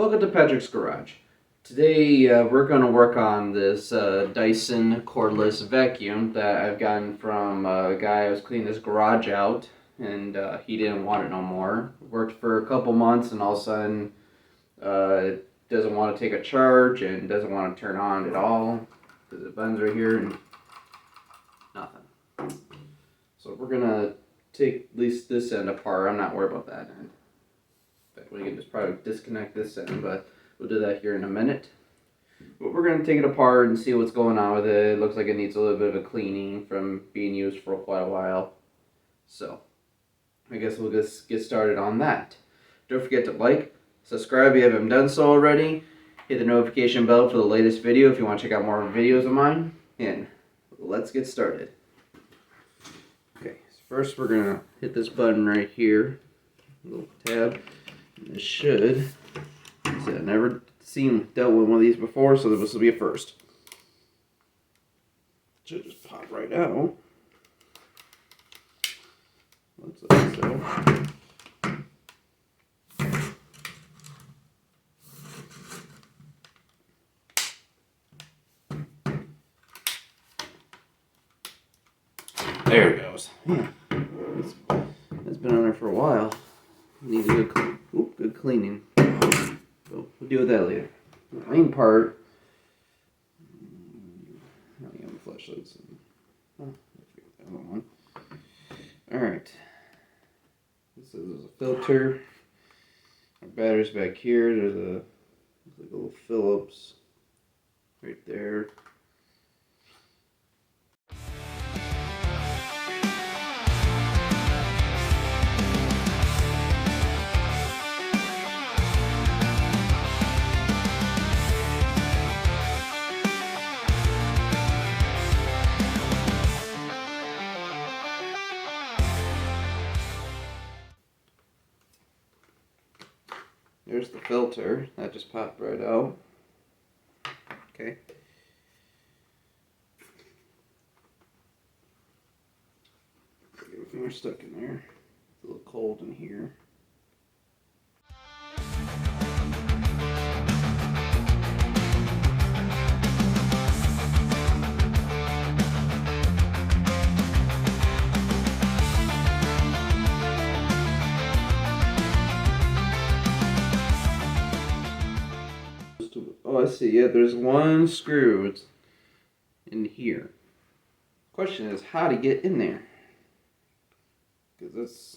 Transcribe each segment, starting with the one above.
Welcome to Patrick's Garage. Today we're going to work on this Dyson cordless vacuum that I've gotten from a guy who was cleaning his garage out, and he didn't want it no more. Worked for a couple months and all of a sudden doesn't want to take a charge and doesn't want to turn on at all because the button's right here and nothing. So we're going to take at least this end apart. I'm not worried about that end. We can just probably disconnect this end, but we'll do that here in a minute. But we're going to take it apart and see what's going on with it. It looks like it needs a little bit of a cleaning from being used for quite a while. So, I guess we'll just get started on that. Don't forget to like, subscribe if you haven't done so already. Hit the notification bell for the latest video if you want to check out more videos of mine. And let's get started. Okay, so first we're going to hit this button right here. Little tab. It should. I've never dealt with one of these before, so this will be a first. Should just pop right out. Looks like so. There it goes. Yeah. It's been on there for a while. Needs a good cleaning. So we'll deal with that later. The main part. Now we have the flashlights. Alright. This is a filter. Our battery's back here. There's like a little Phillips right there. There's the filter. That just popped right out. Okay. Everything are stuck in there. It's a little cold in here. Oh, I see. Yeah, there's one screw in here. Question is how to get in there. Because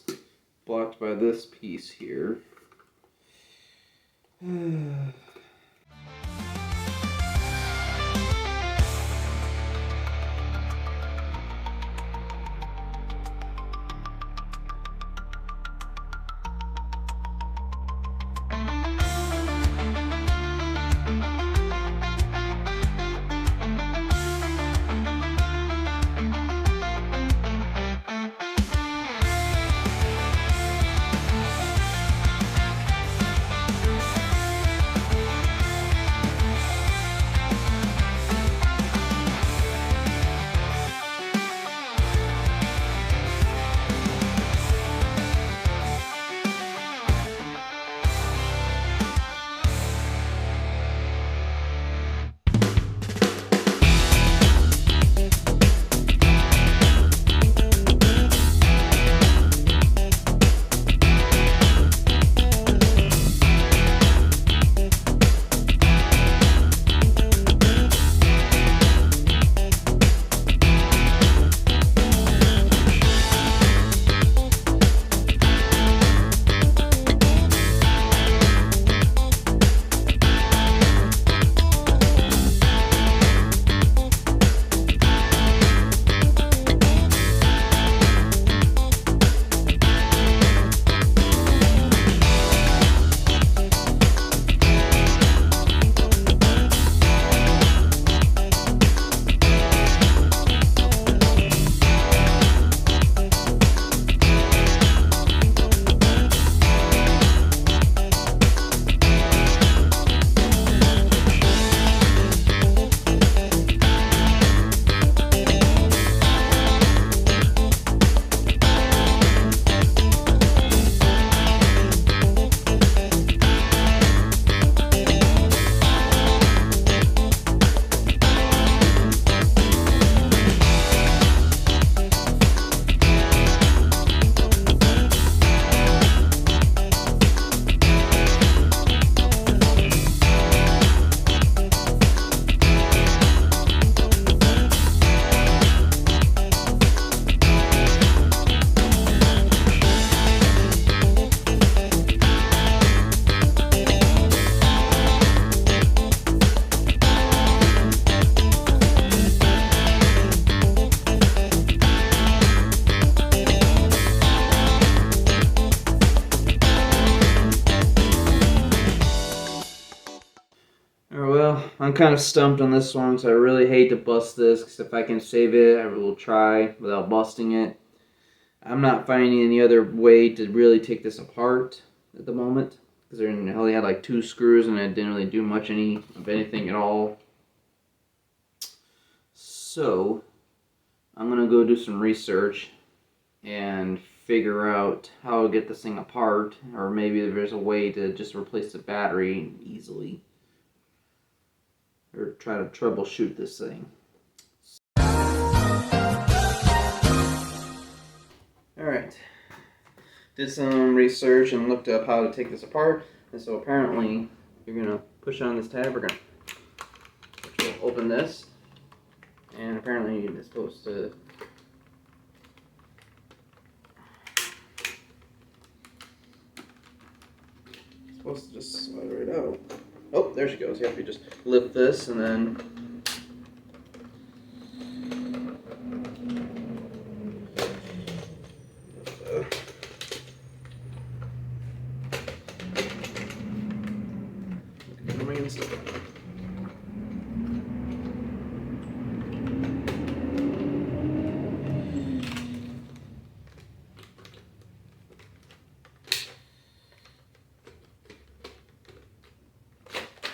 it's blocked by this piece here. I'm kind of stumped on this one, so I really hate to bust this, because if I can save it, I will try without busting it. I'm not finding any other way to really take this apart at the moment, because I only had like 2 screws and I didn't really do much of anything at all. So I'm gonna go do some research and figure out how to get this thing apart, or maybe there's a way to just replace the battery easily, or try to troubleshoot this thing. Alright, did some research and looked up how to take this apart, and so apparently you're going to push on this tab, we'll open this, and apparently it's supposed to just slide right out. Oh, there she goes. Yep, you just lift this and then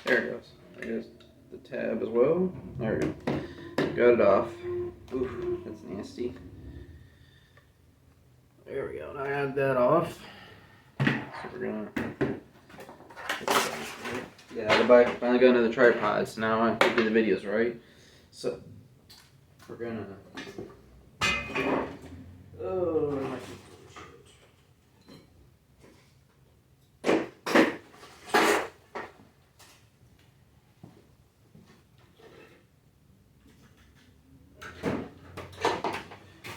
there it goes. There's the tab as well. There we go. Got it off. Oof, that's nasty. There we go. Now I got that off. So we're gonna. Yeah, I finally got another tripod, so now I can do the videos right. So we're gonna. Oh.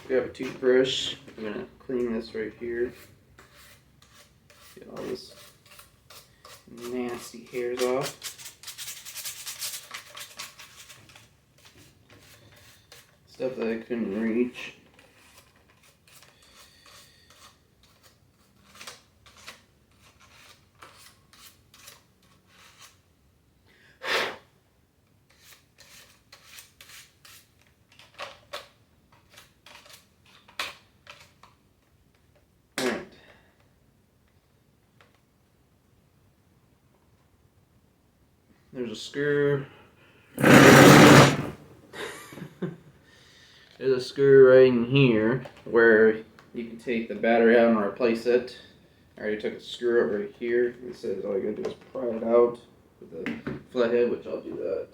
Grab a toothbrush. I'm gonna clean this right here. Get all this nasty hairs off. Stuff that I couldn't reach. There's a screw. There's a screw right in here where you can take the battery out and replace it. I already took a screw out right here. It says all you gotta do is pry it out with a flathead, which I'll do that.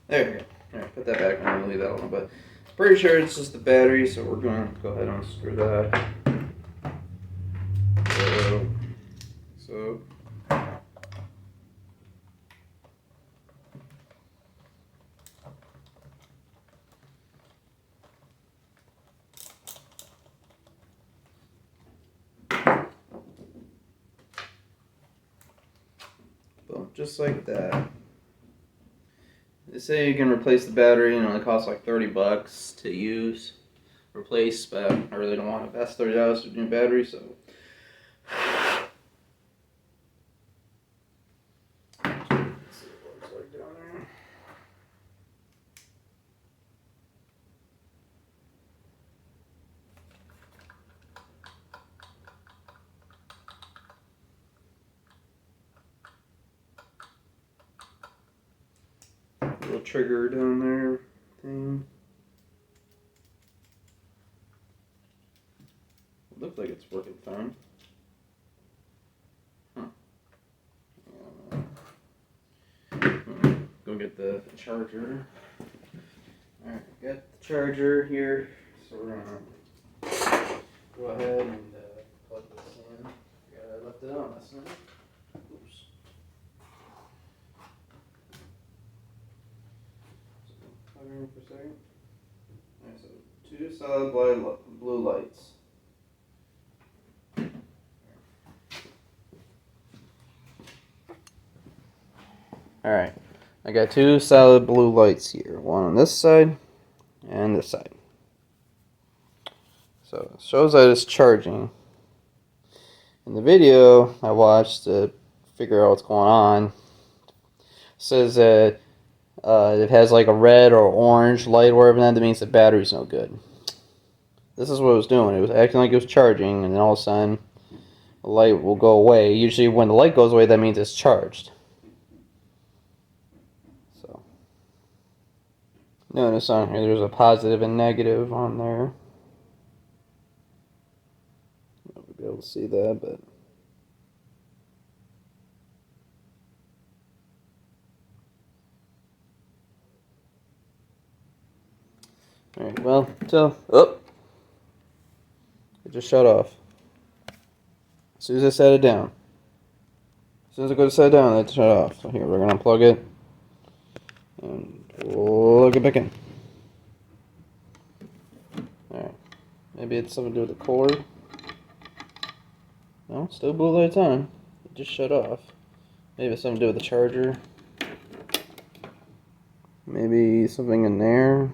There we go. Alright, put that back. I'm going to leave that alone, but pretty sure it's just the battery, so we're going to go ahead and unscrew that. So. Boom, just like that. They say you can replace the battery and it only costs like $30 to replace, but I really don't want to invest $30 to a new battery, so. Let's see what it looks like down there. Little trigger down there thing. It looks like it's working fine. Go get the charger. Alright, got the charger here. So we're gonna go ahead and plug this in. I left it on last night. Oops. So plug her in for a second. Alright, so 2 solid blue lights. Alright, I got 2 solid blue lights here. One on this side and this side. So it shows that it's charging. In the video I watched to figure out what's going on, it says that it has like a red or orange light, wherever that means the battery's no good. This is what it was doing. It was acting like it was charging, and then all of a sudden the light will go away. Usually when the light goes away, that means it's charged. So notice on here there's a positive and negative on there. You'll be able to see that, but alright, well, it just shut off. As soon as I set it down. As soon as I go to set it down, it shut off. So here, we're going to unplug it and plug it back in. Alright, maybe it's something to do with the cord. No, still blue lights on. It just shut off. Maybe it's something to do with the charger. Maybe something in there.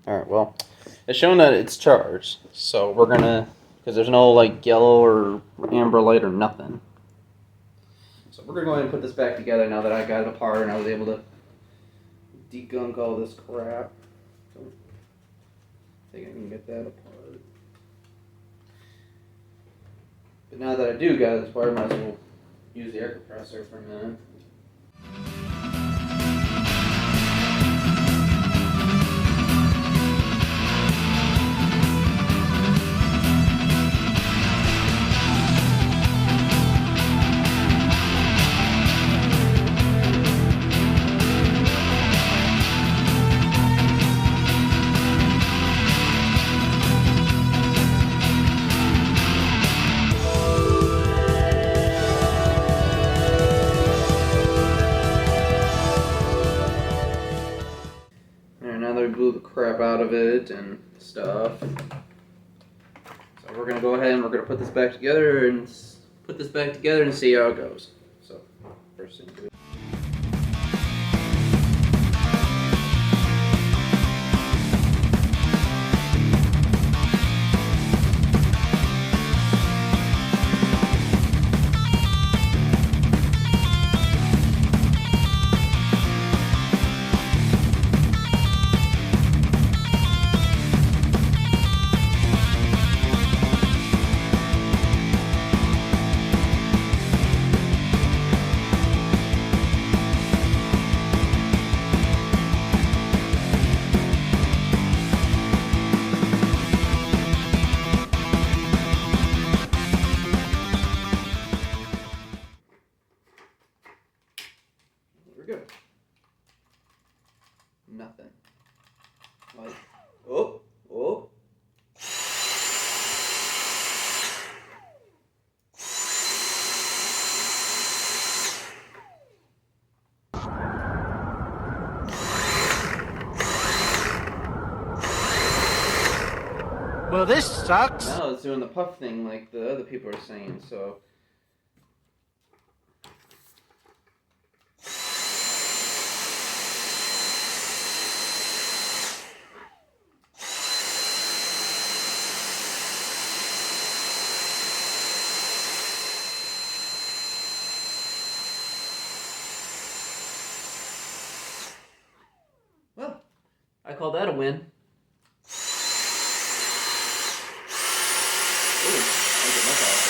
Alright, well, it's showing that it's charged. So we're gonna, because there's no like yellow or amber light or nothing. So we're gonna go ahead and put this back together now that I got it apart and I was able to degunk all this crap. So I think I can get that apart. But now that I do got it apart, I might as well use the air compressor for a minute. Blew the crap out of it and stuff. So we're gonna go ahead and we're gonna put this back together and see how it goes. So first thing to do. Good. Nothing. Like, oh. Well, this sucks. Now it's doing the puff thing like the other people are saying, so. Well, I call that a win. Ooh, I get my power.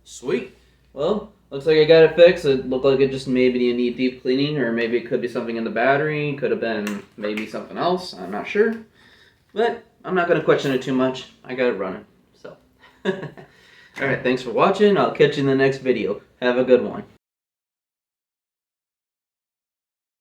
Sweet. Well, looks like I got it fixed. It looked like it just maybe need deep cleaning, or maybe it could be something in the battery. Could have been maybe something else. I'm not sure. But I'm not going to question it too much. I got it running. So, Alright, thanks for watching. I'll catch you in the next video. Have a good one.